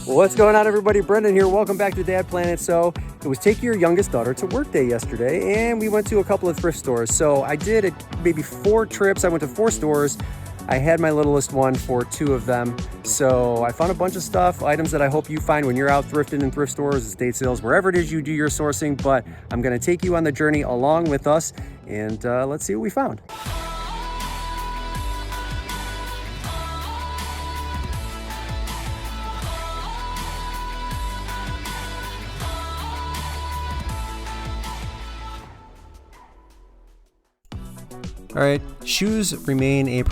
What's going on, everybody? Brendan here. Welcome back to Dad Planet. So it was take your youngest daughter to work day yesterday, and we went to a couple of thrift stores. So I did maybe 4 trips. I went to 4 stores. I had my littlest one for 2 of them. So I found a bunch of stuff, items that I hope you find when you're out thrifting in thrift stores, estate sales, wherever it is you do your sourcing. But I'm going to take you on the journey along with us, and let's see what we found. All right, shoes remain a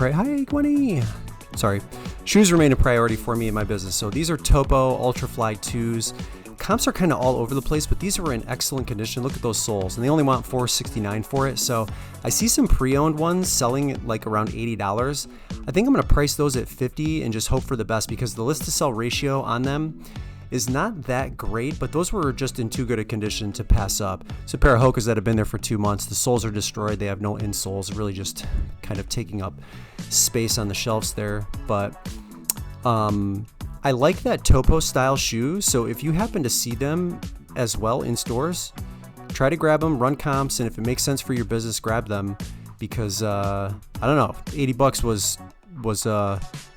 Shoes remain a priority for me in my business. So these are Topo Ultrafly 2s. Comps are kind of all over the place, but these are in excellent condition. Look at those soles, and they only want $469 for it. So I see some pre-owned ones selling at like around $80. I think I'm gonna price those at $50 and just hope for the best, because the list to sell ratio on them is not that great, but those were just in too good a condition to pass up. It's a pair of Hokas that have been there for 2 months. The soles are destroyed. They have no insoles, really just kind of taking up space on the shelves there. But I like that Topo style shoe. So if you happen to see them as well in stores, try to grab them, run comps, and if it makes sense for your business, grab them, because I don't know, $80 was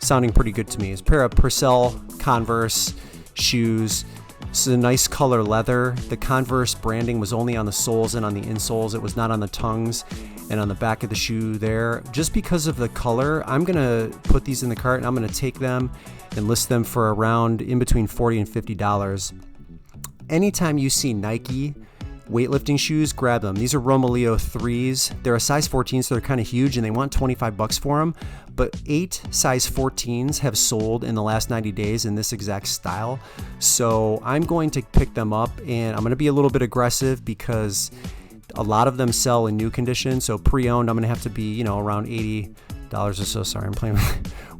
sounding pretty good to me. It's a pair of Resell Converse shoes. It's a nice color leather. The Converse branding was only on the soles and on the insoles. It was not on the tongues and on the back of the shoe there. Just because of the color, I'm gonna put these in the cart and I'm gonna take them and list them for around in between $40 and $50. Anytime you see Nike weightlifting shoes, grab them. These are Romaleo 3s. They're a size 14, so they're kind of huge, and they want $25 for them. But 8 size 14s have sold in the last 90 days in this exact style. So I'm going to pick them up, and I'm going to be a little bit aggressive because a lot of them sell in new condition. So pre-owned, I'm going to have to be, around $80 or so. Sorry, I'm playing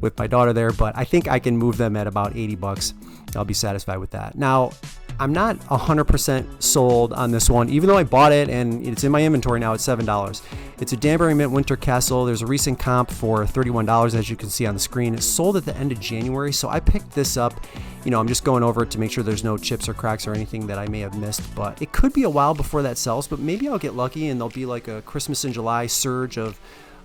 with my daughter there, but I think I can move them at about $80. I'll be satisfied with that. Now, I'm not 100% sold on this one, even though I bought it and it's in my inventory now at $7. It's a Danbury Mint Winter Castle. There's a recent comp for $31, as you can see on the screen. It's sold at the end of January, so I picked this up. I'm just going over it to make sure there's no chips or cracks or anything that I may have missed, but it could be a while before that sells, but maybe I'll get lucky and there'll be like a Christmas in July surge of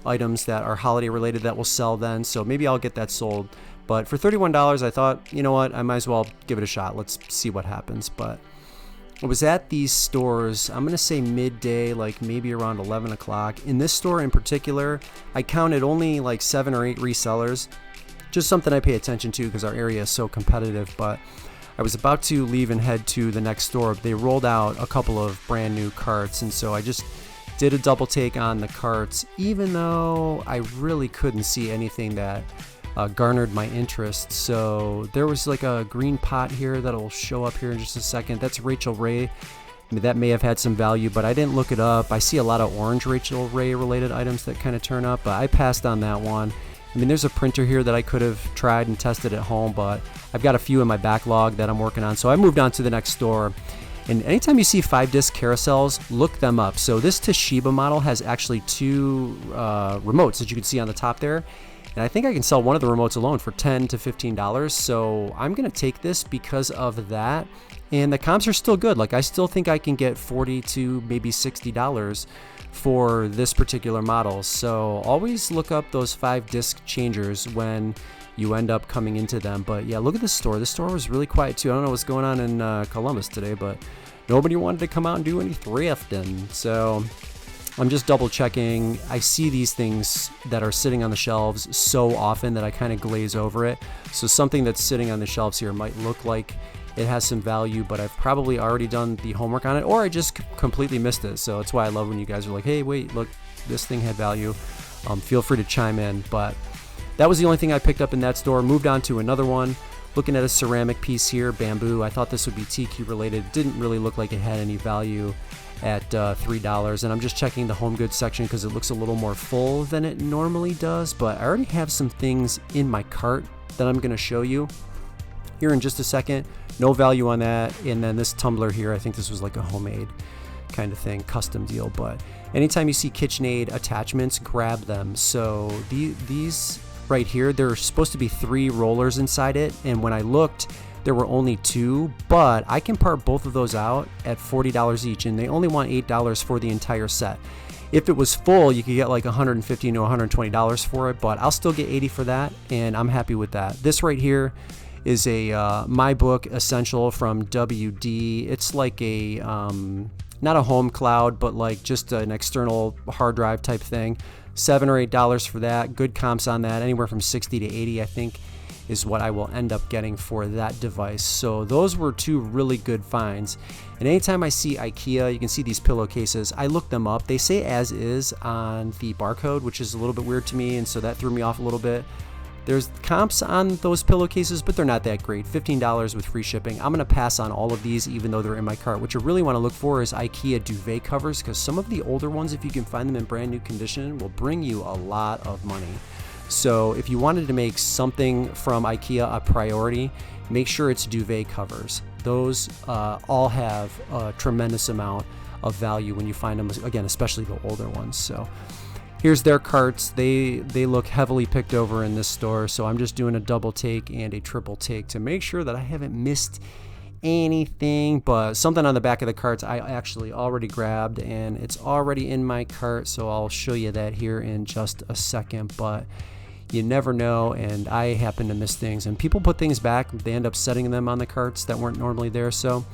items that are holiday related that will sell then, so maybe I'll get that sold. But for $31, I thought, you know what, I might as well give it a shot. Let's see what happens. But I was at these stores, I'm going to say midday, like maybe around 11 o'clock. In this store in particular, I counted only like 7 or 8 resellers. Just something I pay attention to because our area is so competitive. But I was about to leave and head to the next store. They rolled out a couple of brand new carts, and so I just did a double take on the carts, even though I really couldn't see anything that garnered my interest. So there was like a green pot here that'll show up here in just a second. That's Rachel Ray. That may have had some value, but I didn't look it up. I see a lot of orange Rachel Ray related items that kind of turn up, but I passed on that one. There's a printer here that I could have tried and tested at home, but I've got a few in my backlog that I'm working on. So I moved on to the next store. And anytime you see 5-disc carousels, look them up. So this Toshiba model has actually 2 remotes that you can see on the top there. And I think I can sell one of the remotes alone for $10 to $15. So I'm going to take this because of that. And the comps are still good. Like, I still think I can get $40 to maybe $60 for this particular model. So always look up those 5-disc changers when you end up coming into them. But yeah, look at this store. This store was really quiet too. I don't know what's going on in Columbus today, but nobody wanted to come out and do any thrifting. So I'm just double checking. I see these things that are sitting on the shelves so often that I kind of glaze over it. So something that's sitting on the shelves here might look like it has some value, but I've probably already done the homework on it, or I just completely missed it. So that's why I love when you guys are like, hey, wait, look, this thing had value. Feel free to chime in. But that was the only thing I picked up in that store. Moved on to another one. Looking at a ceramic piece here, bamboo. I thought this would be tiki related. Didn't really look like it had any value at $3. And I'm just checking the home goods section because it looks a little more full than it normally does. But I already have some things in my cart that I'm going to show you here in just a second. No value on that. And then this tumbler here, I think this was like a homemade kind of thing, custom deal. But anytime you see KitchenAid attachments, grab them. So these right here, there's supposed to be 3 rollers inside it, and when I looked, there were only 2, but I can part both of those out at $40 each, and they only want $8 for the entire set. If it was full, you could get like $150 to $120 for it, but I'll still get $80 for that, and I'm happy with that. This right here is a My Book Essential from WD. It's like a not a home cloud, but like just an external hard drive type thing. $7 or $8 for that. Good comps on that, anywhere from 60 to 80, I think, is what I will end up getting for that device. So those were 2 really good finds. And anytime I see IKEA, you can see these pillowcases, I look them up. They say as is on the barcode, which is a little bit weird to me, and so that threw me off a little bit. There's comps on those pillowcases, but they're not that great. $15 with free shipping. I'm going to pass on all of these, even though they're in my cart. What you really want to look for is IKEA duvet covers, because some of the older ones, if you can find them in brand new condition, will bring you a lot of money. So if you wanted to make something from IKEA a priority, make sure it's duvet covers. Those all have a tremendous amount of value when you find them, again, especially the older ones. So here's their carts. They look heavily picked over in this store, so I'm just doing a double take and a triple take to make sure that I haven't missed anything. But something on the back of the carts I actually already grabbed, and it's already in my cart, so I'll show you that here in just a second. But you never know, and I happen to miss things, and people put things back, they end up setting them on the carts that weren't normally there, so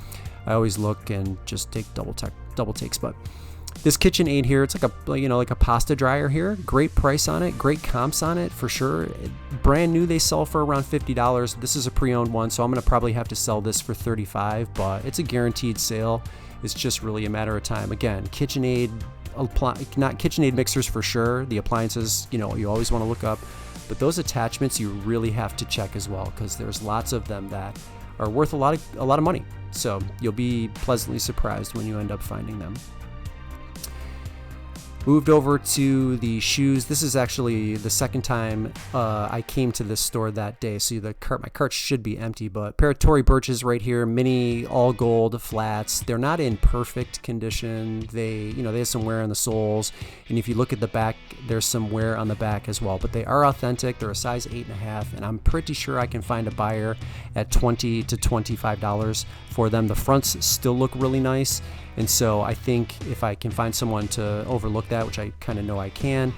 I always look and just take double takes. But this KitchenAid here, it's like a, like a pasta dryer here. Great price on it, great comps on it for sure. Brand new, they sell for around $50. This is a pre-owned one, so I'm gonna probably have to sell this for $35, but it's a guaranteed sale. It's just really a matter of time. Again, KitchenAid, not KitchenAid mixers for sure. The appliances, you always want to look up, but those attachments you really have to check as well, because there's lots of them that are worth a lot of money. So you'll be pleasantly surprised when you end up finding them. Moved over to the shoes. This is actually the second time I came to this store that day, so my cart should be empty, but pair of Tory Burches right here, mini all gold flats. They're not in perfect condition. They have some wear on the soles, and if you look at the back, there's some wear on the back as well, but they are authentic. They're a size 8.5, and I'm pretty sure I can find a buyer at $20 to $25 for them. The fronts still look really nice, and so I think if I can find someone to overlook that, which I kind of know I can,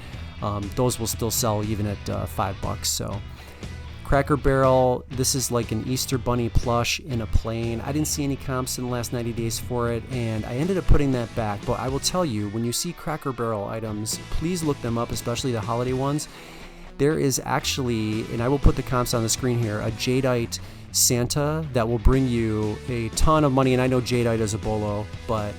those will still sell even at $5. So Cracker Barrel, this is like an Easter Bunny plush in a plain. I didn't see any comps in the last 90 days for it, and I ended up putting that back. But I will tell you, when you see Cracker Barrel items, please look them up, especially the holiday ones. There is actually, and I will put the comps on the screen here, a jadeite Santa that will bring you a ton of money, and I know jadeite is a bolo, but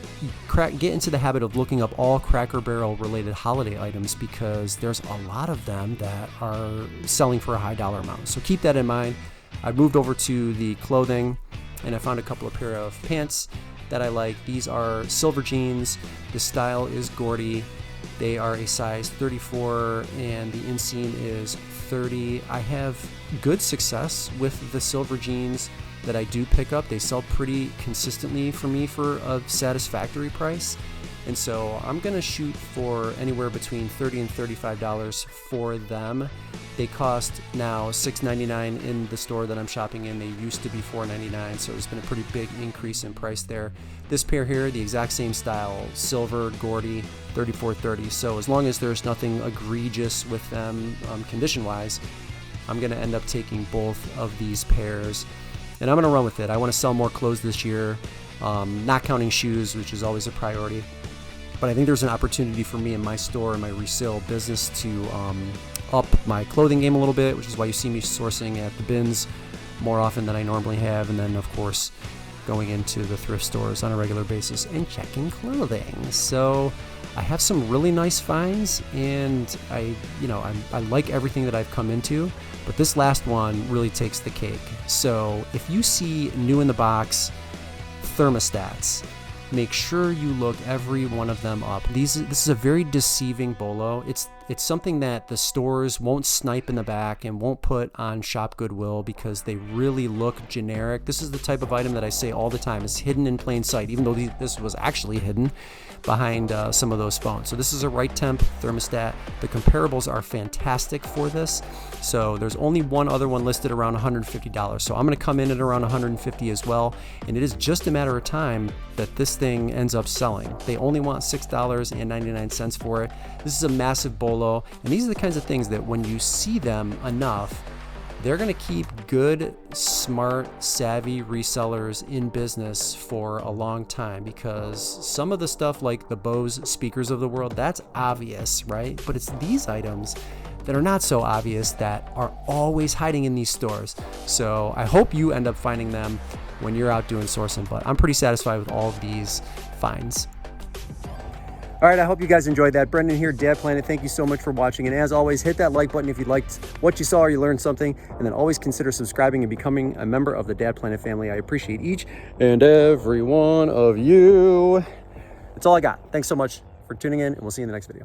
get into the habit of looking up all Cracker Barrel related holiday items, because there's a lot of them that are selling for a high dollar amount. So keep that in mind. I moved over to the clothing, and I found a couple of pair of pants that I like. These are silver jeans. The style is Gordy. They are a size 34, and the inseam is 30. I have good success with the silver jeans that I do pick up. They sell pretty consistently for me for a satisfactory price, and so I'm gonna shoot for anywhere between $30 and $35 for them. They cost now $6.99 in the store that I'm shopping in. They used to be $4.99, so there's been a pretty big increase in price there. This pair here, the exact same style, silver, Gordy, $34.30. So as long as there's nothing egregious with them condition-wise, I'm going to end up taking both of these pairs, and I'm going to run with it. I want to sell more clothes this year, not counting shoes, which is always a priority. But I think there's an opportunity for me in my store and my resale business to up my clothing game a little bit, which is why you see me sourcing at the bins more often than I normally have, and then of course going into the thrift stores on a regular basis and checking clothing. So I have some really nice finds, and I like everything that I've come into, but this last one really takes the cake. So if you see new in the box thermostats, make sure you look every one of them up. This is a very deceiving bolo. It's something that the stores won't snipe in the back and won't put on Shop Goodwill because they really look generic. This is the type of item that I say all the time is hidden in plain sight, even though this was actually hidden behind some of those phones. So this is a right temp thermostat. The comparables are fantastic for this. So there's only one other one listed around $150. So I'm gonna come in at around $150 as well. And it is just a matter of time that this thing ends up selling. They only want $6.99 for it. This is a massive bolo. And these are the kinds of things that when you see them enough, they're going to keep good, smart, savvy resellers in business for a long time, because some of the stuff like the Bose speakers of the world, that's obvious, right? But it's these items that are not so obvious that are always hiding in these stores. So I hope you end up finding them when you're out doing sourcing, but I'm pretty satisfied with all of these finds. All right, I hope you guys enjoyed that. Brendan here, Dad Planet. Thank you so much for watching. And as always, hit that like button if you liked what you saw or you learned something. And then always consider subscribing and becoming a member of the Dad Planet family. I appreciate each and every one of you. That's all I got. Thanks so much for tuning in, and we'll see you in the next video.